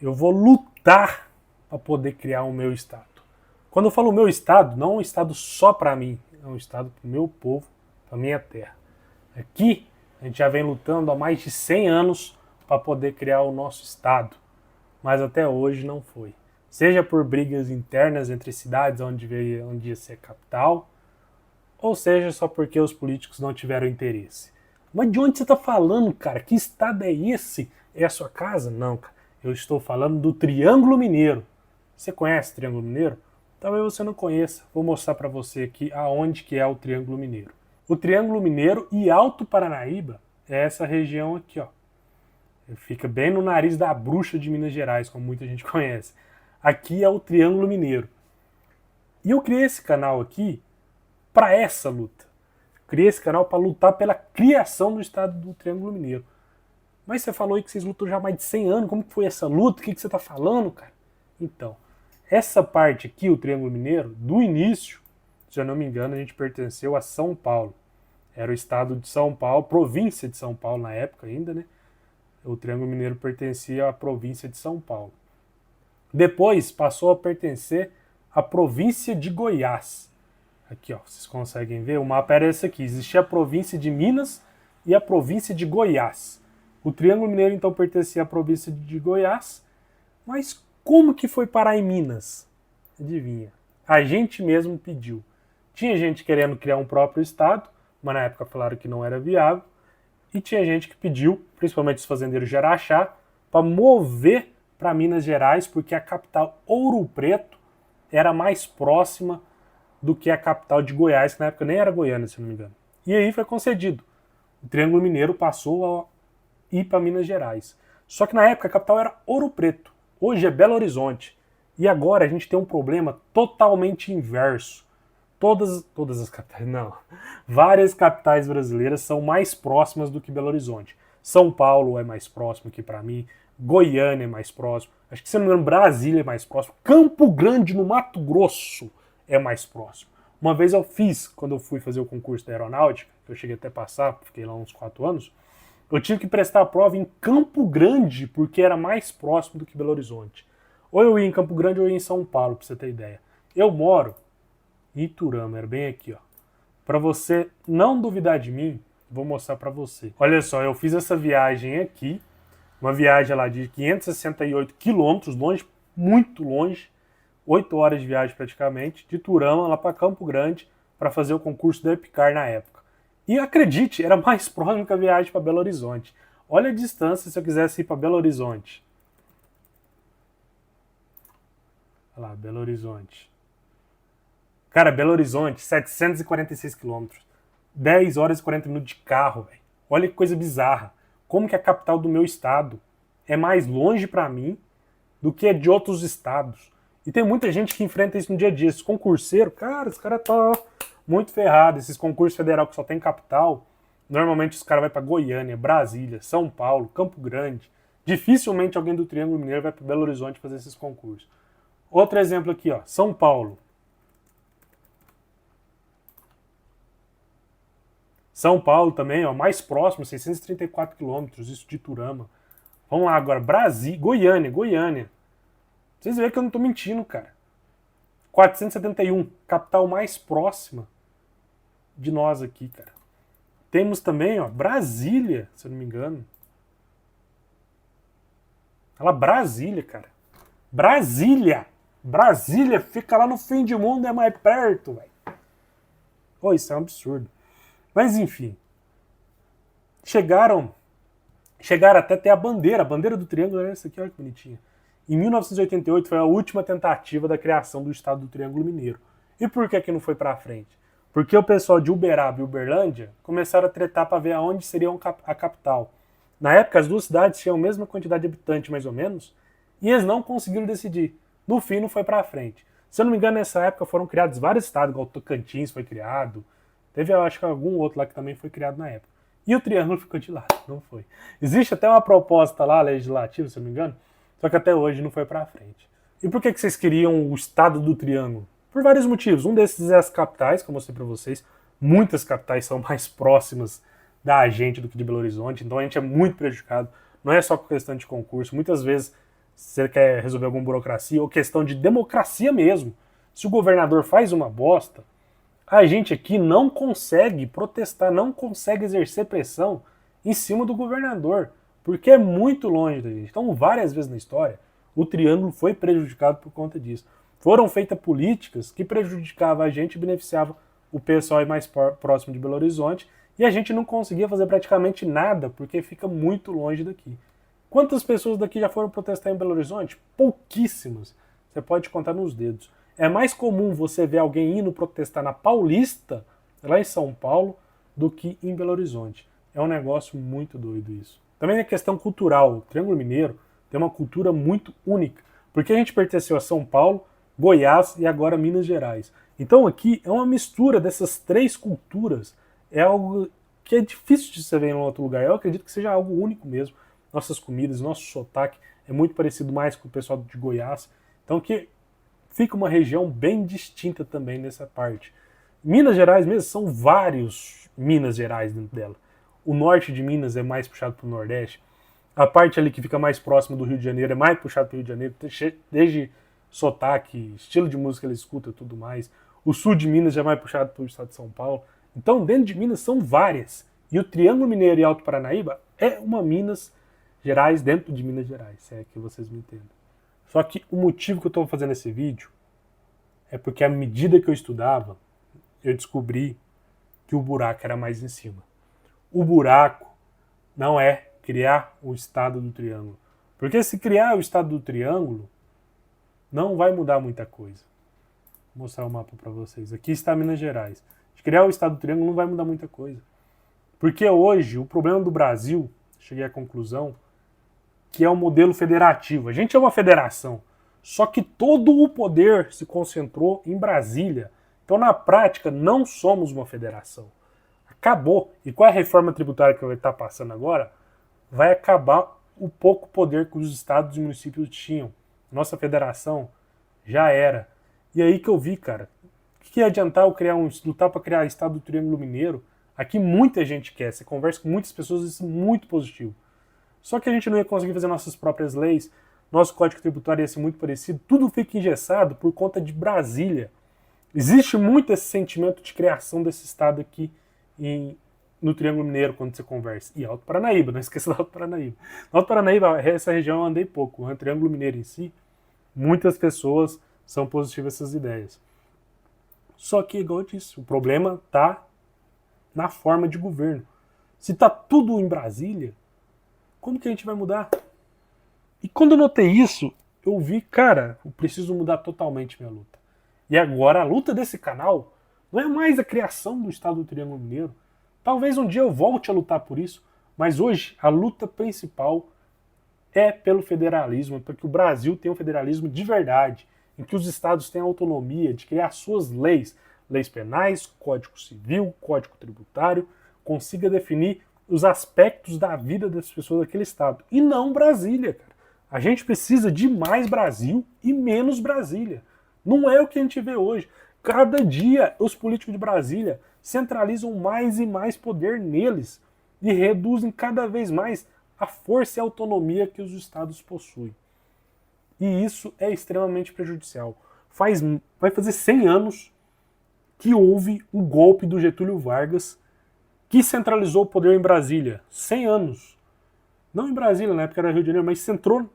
Eu vou lutar para poder criar o meu estado. Quando eu falo meu estado, não é um estado só para mim, é um estado para o meu povo, para minha terra. Aqui a gente já vem lutando há mais de 100 anos para poder criar o nosso estado, mas até hoje não foi. Seja por brigas internas entre cidades onde ia ser capital, ou seja só porque os políticos não tiveram interesse. Mas de onde você está falando, cara? Que estado é esse? É a sua casa? Não, cara. Eu estou falando do Triângulo Mineiro. Você conhece o Triângulo Mineiro? Talvez você não conheça. Vou mostrar para você aqui aonde que é o Triângulo Mineiro. O Triângulo Mineiro e Alto Paranaíba é essa região aqui, ó. Fica bem no nariz da bruxa de Minas Gerais, como muita gente conhece. Aqui é o Triângulo Mineiro. E eu criei esse canal aqui para essa luta. Criei esse canal para lutar pela criação do estado do Triângulo Mineiro. Mas você falou aí que vocês lutam já há mais de 100 anos. Como que foi essa luta? O que você está falando, cara? Então, essa parte aqui, o Triângulo Mineiro, do início, se eu não me engano, a gente pertenceu a São Paulo. Era o estado de São Paulo, província de São Paulo na época ainda, né? O Triângulo Mineiro pertencia à província de São Paulo. Depois passou a pertencer à província de Goiás. Aqui, ó, vocês conseguem ver, o mapa era esse aqui. Existia a província de Minas e a província de Goiás. O Triângulo Mineiro, então, pertencia à província de Goiás. Mas como que foi parar em Minas? Adivinha? A gente mesmo pediu. Tinha gente querendo criar um próprio estado, mas na época falaram que não era viável. E tinha gente que pediu, principalmente os fazendeiros de Araxá, para mover para Minas Gerais, porque a capital Ouro Preto era mais próxima do que a capital de Goiás, que na época nem era Goiânia, se não me engano. E aí foi concedido. O Triângulo Mineiro passou a ir para Minas Gerais. Só que na época a capital era Ouro Preto. Hoje é Belo Horizonte. E agora a gente tem um problema totalmente inverso. Todas as capitais, não. Várias capitais brasileiras são mais próximas do que Belo Horizonte. São Paulo é mais próximo aqui para mim. Goiânia é mais próximo. Acho que, se não me engano, Brasília é mais próximo. Campo Grande, no Mato Grosso, é mais próximo. Uma vez eu fiz, quando eu fui fazer o concurso da aeronáutica, que eu cheguei até a passar, fiquei lá uns 4 anos, eu tive que prestar a prova em Campo Grande, porque era mais próximo do que Belo Horizonte. Ou eu ia em Campo Grande ou eu ia em São Paulo, pra você ter ideia. Eu moro em Iturama, era bem aqui, ó. Pra você não duvidar de mim, vou mostrar pra você. Olha só, eu fiz essa viagem aqui, uma viagem lá de 568 quilômetros, longe, muito longe, 8 horas de viagem praticamente, de Iturama lá para Campo Grande, para fazer o concurso da Epicar na época. E acredite, era mais próximo que a viagem para Belo Horizonte. Olha a distância se eu quisesse ir para Belo Horizonte. Olha lá, Belo Horizonte. Cara, Belo Horizonte, 746 quilômetros. 10 horas e 40 minutos de carro, velho. Olha que coisa bizarra. Como que a capital do meu estado é mais longe para mim do que é de outros estados. E tem muita gente que enfrenta isso no dia a dia. Esses concurseiros, cara, os caras estão muito ferrados. Esses concursos federal que só tem capital, normalmente os caras vão para Goiânia, Brasília, São Paulo, Campo Grande. Dificilmente alguém do Triângulo Mineiro vai para Belo Horizonte fazer esses concursos. Outro exemplo aqui, ó, São Paulo. São Paulo também, ó, mais próximo, 634 quilômetros, isso de Iturama. Vamos lá agora, Brasília, Goiânia. Vocês veem que eu não tô mentindo, cara. 471, capital mais próxima de nós aqui, cara. Temos também, ó, Brasília, se eu não me engano. Olha lá, Brasília, cara. Brasília fica lá no fim de mundo, é mais perto, velho. Oh, isso é um absurdo. Mas enfim. Chegaram até ter a bandeira do triângulo era essa aqui, olha que bonitinha. Em 1988 foi a última tentativa da criação do estado do Triângulo Mineiro. E por que não foi para frente? Porque o pessoal de Uberaba e Uberlândia começaram a tretar para ver aonde seria a capital. Na época, as duas cidades tinham a mesma quantidade de habitantes, mais ou menos, e eles não conseguiram decidir. No fim, não foi para frente. Se eu não me engano, nessa época foram criados vários estados, igual Tocantins foi criado. Teve, eu acho que algum outro lá que também foi criado na época. E o triângulo ficou de lado, não foi. Existe até uma proposta lá, legislativa, se eu não me engano, só que até hoje não foi para frente. E por que vocês queriam o estado do triângulo? Por vários motivos. Um desses é as capitais, que eu mostrei para vocês. Muitas capitais são mais próximas da gente do que de Belo Horizonte, então a gente é muito prejudicado. Não é só por questão de concurso. Muitas vezes se você quer resolver alguma burocracia, ou questão de democracia mesmo. Se o governador faz uma bosta, a gente aqui não consegue protestar, não consegue exercer pressão em cima do governador, porque é muito longe da gente. Então, várias vezes na história, o Triângulo foi prejudicado por conta disso. Foram feitas políticas que prejudicavam a gente e beneficiavam o pessoal mais próximo de Belo Horizonte, e a gente não conseguia fazer praticamente nada, porque fica muito longe daqui. Quantas pessoas daqui já foram protestar em Belo Horizonte? Pouquíssimas. Você pode contar nos dedos. É mais comum você ver alguém indo protestar na Paulista, lá em São Paulo, do que em Belo Horizonte. É um negócio muito doido isso. Também é questão cultural. O Triângulo Mineiro tem uma cultura muito única, porque a gente pertenceu a São Paulo, Goiás e agora Minas Gerais. Então aqui é uma mistura dessas três culturas. É algo que é difícil de você ver em outro lugar. Eu acredito que seja algo único mesmo. Nossas comidas, nosso sotaque é muito parecido mais com o pessoal de Goiás. Então que fica uma região bem distinta também nessa parte. Minas Gerais mesmo, são vários Minas Gerais dentro dela. O norte de Minas é mais puxado para o Nordeste. A parte ali que fica mais próxima do Rio de Janeiro é mais puxado para o Rio de Janeiro, desde sotaque, estilo de música que ele escuta e tudo mais. O sul de Minas já é mais puxado para o estado de São Paulo. Então, dentro de Minas são várias. E o Triângulo Mineiro e Alto Paranaíba é uma Minas Gerais dentro de Minas Gerais, se é que vocês me entendem. Só que o motivo que eu estou fazendo esse vídeo é porque à medida que eu estudava, eu descobri que o buraco era mais em cima. O buraco não é criar o estado do Triângulo. Porque se criar o estado do Triângulo, não vai mudar muita coisa. Vou mostrar o mapa para vocês. Aqui está Minas Gerais. Se criar o estado do Triângulo, não vai mudar muita coisa. Porque hoje, o problema do Brasil, cheguei à conclusão, que é o modelo federativo. A gente é uma federação, só que todo o poder se concentrou em Brasília. Então, na prática, não somos uma federação. Acabou. E com a reforma tributária que vai estar passando agora, vai acabar o pouco poder que os estados e municípios tinham. Nossa federação já era. E aí que eu vi, cara, o que ia adiantar eu lutar para criar o estado do Triângulo Mineiro? Aqui muita gente quer, você conversa com muitas pessoas, isso é muito positivo. Só que a gente não ia conseguir fazer nossas próprias leis, nosso código tributário ia ser muito parecido, tudo fica engessado por conta de Brasília. Existe muito esse sentimento de criação desse estado aqui no Triângulo Mineiro, quando você conversa. E Alto Paranaíba, não esqueça do Alto Paranaíba. No Alto Paranaíba, essa região eu andei pouco. O Triângulo Mineiro em si, muitas pessoas são positivas a essas ideias. Só que, igual eu disse, o problema está na forma de governo. Se está tudo em Brasília, como que a gente vai mudar? E quando eu notei isso, eu vi, cara, eu preciso mudar totalmente minha luta. E agora a luta desse canal não é mais a criação do estado do Triângulo Mineiro. Talvez um dia eu volte a lutar por isso, mas hoje a luta principal é pelo federalismo, para que o Brasil tenha um federalismo de verdade, em que os estados tenham autonomia de criar suas leis, leis penais, código civil, código tributário, consiga definir os aspectos da vida das pessoas daquele estado. E não Brasília, cara. A gente precisa de mais Brasil e menos Brasília. Não é o que a gente vê hoje. Cada dia os políticos de Brasília centralizam mais e mais poder neles e reduzem cada vez mais a força e a autonomia que os estados possuem. E isso é extremamente prejudicial. Vai fazer 100 anos que houve o golpe do Getúlio Vargas que centralizou o poder em Brasília. 100 anos. Não em Brasília, na época era Rio de Janeiro, mas centrou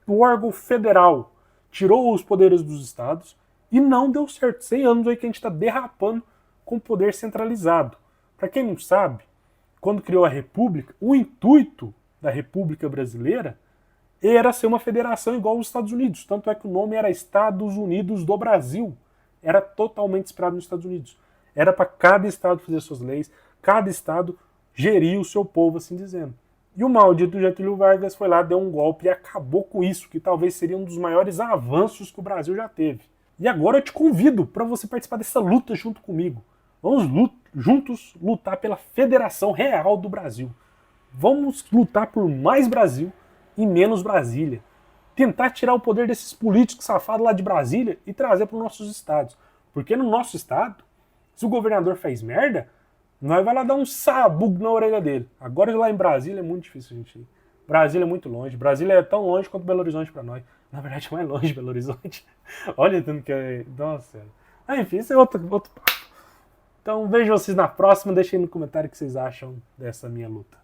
no órgão federal. Tirou os poderes dos estados e não deu certo. 100 anos aí que a gente está derrapando com o poder centralizado. Para quem não sabe, quando criou a República, o intuito da República Brasileira era ser uma federação igual aos Estados Unidos. Tanto é que o nome era Estados Unidos do Brasil. Era totalmente inspirado nos Estados Unidos. Era para cada estado fazer suas leis, cada estado gerir o seu povo, assim dizendo. E o maldito Getúlio Vargas foi lá, deu um golpe e acabou com isso, que talvez seria um dos maiores avanços que o Brasil já teve. E agora eu te convido para você participar dessa luta junto comigo. Vamos juntos lutar pela Federação Real do Brasil. Vamos lutar por mais Brasil e menos Brasília. Tentar tirar o poder desses políticos safados lá de Brasília e trazer para os nossos estados. Porque no nosso estado, se o governador fez merda, nós vai lá dar um sabugo na orelha dele. Agora lá em Brasília é muito difícil a gente ir. Brasília é muito longe. Brasília é tão longe quanto Belo Horizonte pra nós. Na verdade, é mais longe Belo Horizonte. Olha tanto que é... Nossa. Enfim, isso é outro papo. Então vejo vocês na próxima. Deixem aí no comentário o que vocês acham dessa minha luta.